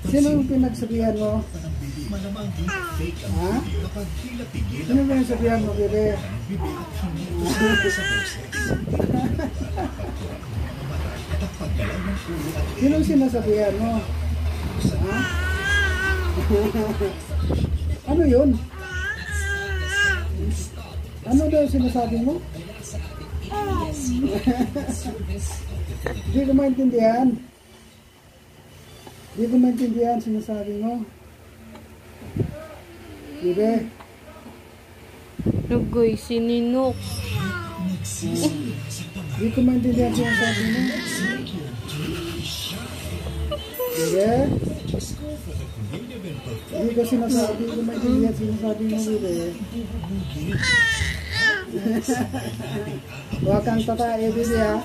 Sino yung pinagsabihan mo? Ha? Sino yung pinagsabihan mo, bebe? Sino yung sinasabihan mo? Ha? Ano yun? Ano daw sinasabi mo? Hindi ko maintindihan. Hindi ko maintindihan sinasabi mo. Bebe. Nagoy, sininok. Hindi ko maintindihan sinasabi mo. Bebe. Hindi ko sinasabi. Hindi ko maintindihan sinasabi mo, bebe. Huwag kang tatae, bebe, ha?